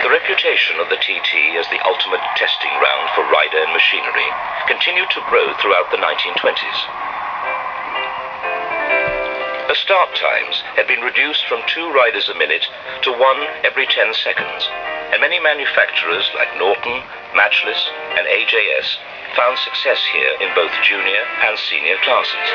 The reputation of the TT as the ultimate testing ground for rider and machinery continued to grow throughout the 1920s. The start times had been reduced from 2 riders a minute to 1 every 10 seconds, and many manufacturers like Norton, Matchless, and AJS found success here in both junior and senior classes.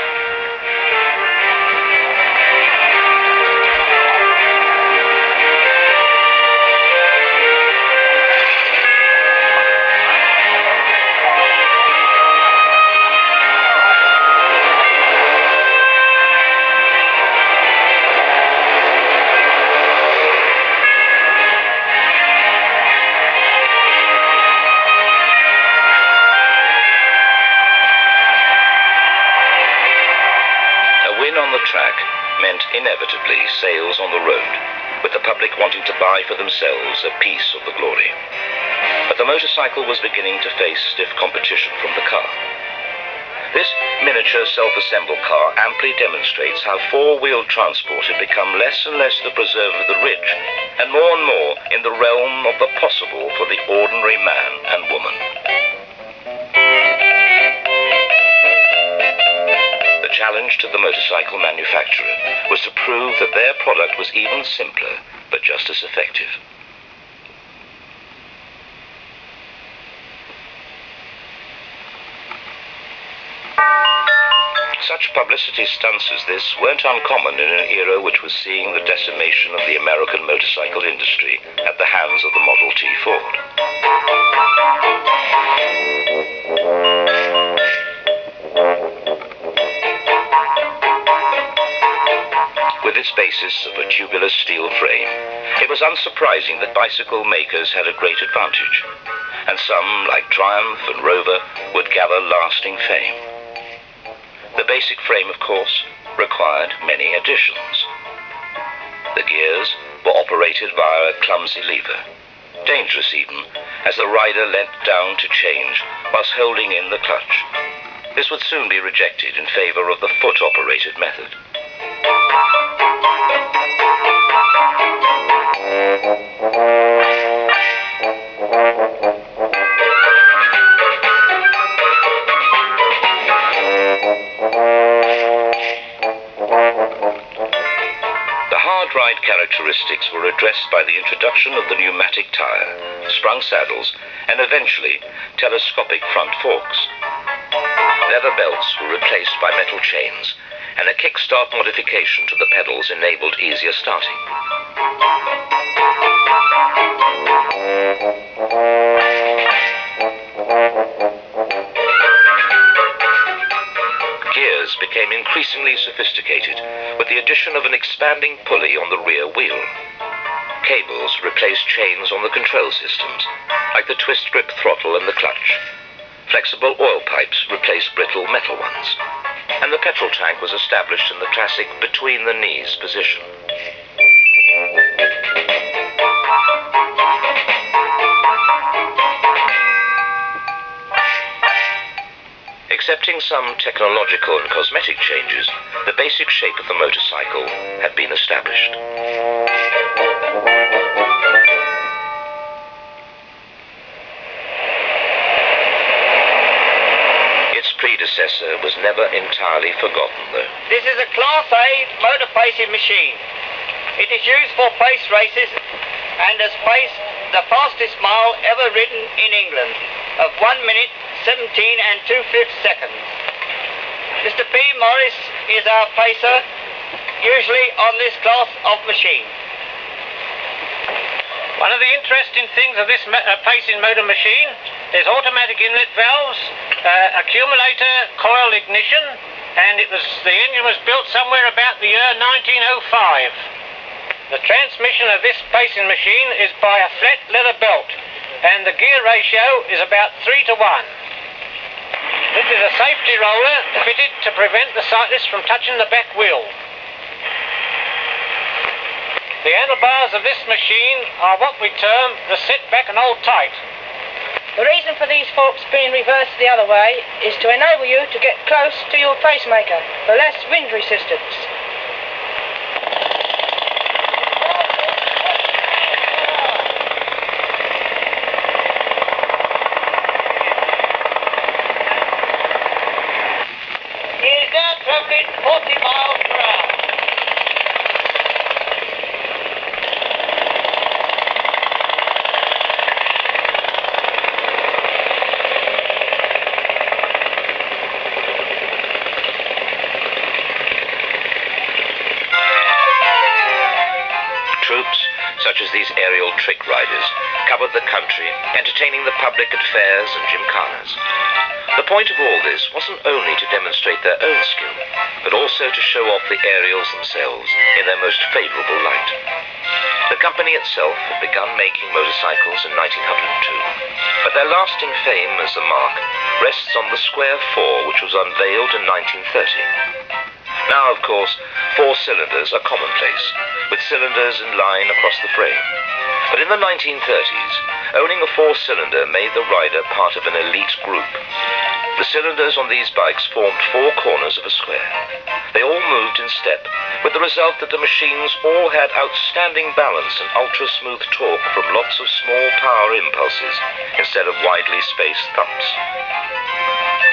Track meant inevitably sales on the road, with the public wanting to buy for themselves a piece of the glory. But the motorcycle was beginning to face stiff competition from the car. This miniature self-assembled car amply demonstrates how four-wheeled transport had become less and less the preserve of the rich, and more in the realm of the possible for the ordinary man and woman. The challenge to the motorcycle manufacturer was to prove that their product was even simpler, but just as effective. Such publicity stunts as this weren't uncommon in an era which was seeing the decimation of the American motorcycle industry at the hands of the Model T Ford. With its basis of a tubular steel frame, it was unsurprising that bicycle makers had a great advantage, and some, like Triumph and Rover, would gather lasting fame. The basic frame, of course, required many additions. The gears were operated via a clumsy lever, dangerous even, as the rider leant down to change whilst holding in the clutch. This would soon be rejected in favour of the foot-operated method. Ride characteristics were addressed by the introduction of the pneumatic tyre, sprung saddles, and eventually telescopic front forks. Leather belts were replaced by metal chains, and a kickstart modification to the pedals enabled easier starting. Gears became increasingly sophisticated with the addition of an expanding pulley on the rear wheel. Cables replaced chains on the control systems, like the twist grip throttle and the clutch. Flexible oil pipes replaced brittle metal ones, and the petrol tank was established in the classic between-the-knees position. Excepting some technological and cosmetic changes, the basic shape of the motorcycle had been established. Its predecessor was never entirely forgotten, though. This is a Class A motor pacing machine. It is used for pace races and has paced the fastest mile ever ridden in England of 1 minute 17 2/5 seconds. Mr. P. Morris is our pacer, usually on this class of machine. One of the interesting things of this pacing motor machine is automatic inlet valves, accumulator coil ignition, and the engine was built somewhere about the year 1905. The transmission of this pacing machine is by a flat leather belt, and the gear ratio is about 3:1. This is a safety roller fitted to prevent the cyclist from touching the back wheel. The handlebars of this machine are what we term the sit back and hold tight. The reason for these forks being reversed the other way is to enable you to get close to your pacemaker for less wind resistance. trick riders, covered the country, entertaining the public at fairs and gymkhanas. The point of all this wasn't only to demonstrate their own skill, but also to show off the aerials themselves in their most favourable light. The company itself had begun making motorcycles in 1902, but their lasting fame as a mark rests on the Square 4, which was unveiled in 1930. Now, of course, 4 cylinders are commonplace, with cylinders in line across the frame. But in the 1930s, owning a 4-cylinder made the rider part of an elite group. The cylinders on these bikes formed 4 corners of a square. They all moved in step, with the result that the machines all had outstanding balance and ultra-smooth torque from lots of small power impulses instead of widely spaced thumps.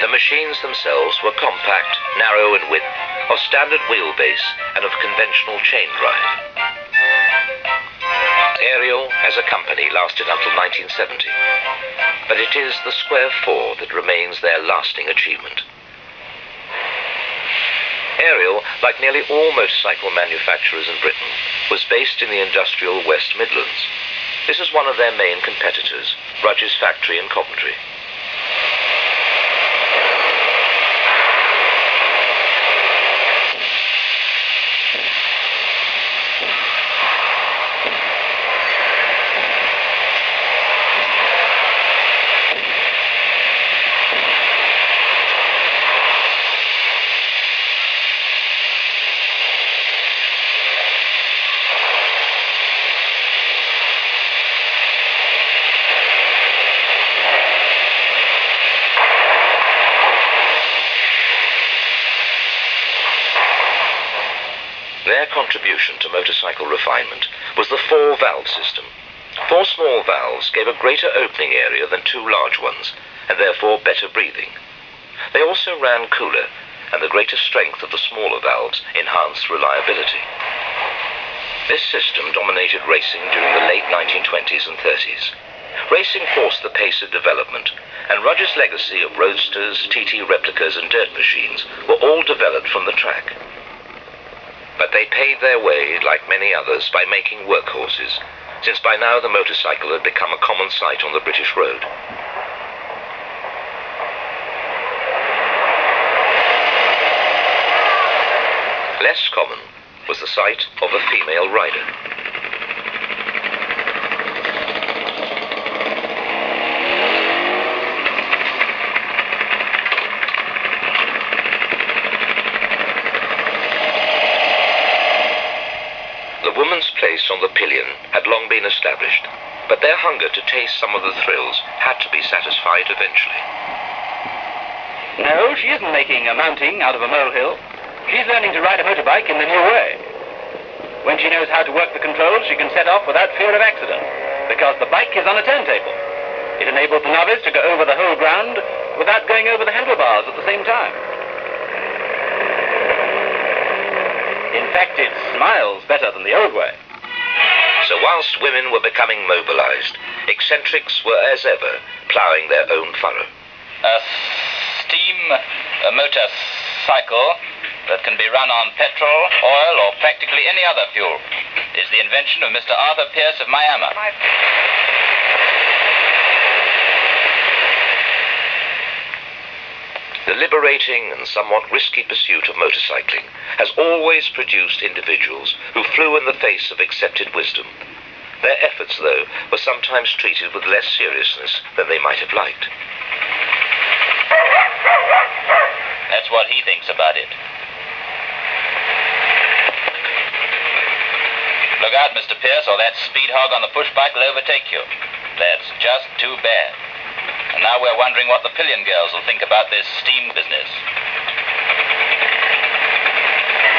The machines themselves were compact, narrow in width, of standard wheelbase and of conventional chain drive. Ariel as a company lasted until 1970, but it is the Square 4 that remains their lasting achievement. Ariel, like nearly all motorcycle manufacturers in Britain, was based in the industrial West Midlands. This is one of their main competitors, Rudge's factory in Coventry. Their contribution to motorcycle refinement was the 4-valve system. 4 small valves gave a greater opening area than 2 large ones, and therefore better breathing. They also ran cooler, and the greater strength of the smaller valves enhanced reliability. This system dominated racing during the late 1920s and 30s. Racing forced the pace of development, and Rudge's legacy of roadsters, TT replicas and dirt machines were all developed from the track. But they paid their way, like many others, by making workhorses, since by now the motorcycle had become a common sight on the British road. Less common was the sight of a female rider. The woman's place on the pillion had long been established, but their hunger to taste some of the thrills had to be satisfied eventually. No, she isn't making a mounting out of a molehill. She's learning to ride a motorbike in the new way. When she knows how to work the controls, she can set off without fear of accident, because the bike is on a turntable. It enables the novice to go over the whole ground without going over the handlebars at the same time. In fact, it smiles better than the old way. So whilst women were becoming mobilized, eccentrics were as ever ploughing their own furrow. A steam motorcycle that can be run on petrol, oil, or practically any other fuel is the invention of Mr. Arthur Pierce of Miami. The liberating and somewhat risky pursuit of motorcycling has always produced individuals who flew in the face of accepted wisdom. Their efforts, though, were sometimes treated with less seriousness than they might have liked. That's what he thinks about it. Look out, Mr. Pierce, or that speed hog on the push bike will overtake you. That's just too bad. And now we're wondering what the pillion girls will think about this steam business.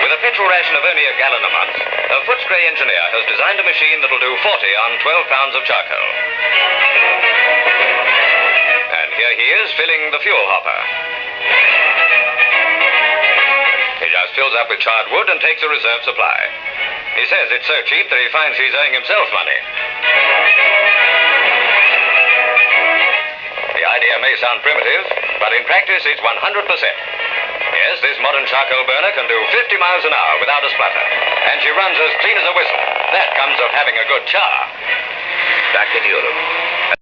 With a petrol ration of only a gallon a month, a Footscray engineer has designed a machine that'll do 40 on 12 pounds of charcoal. And here he is filling the fuel hopper. He just fills up with charred wood and takes a reserve supply. He says it's so cheap that he finds he's owing himself money. The idea may sound primitive, but in practice it's 100%. Yes, this modern charcoal burner can do 50 miles an hour without a splutter, and she runs as clean as a whistle. That comes of having a good char. back in Europe.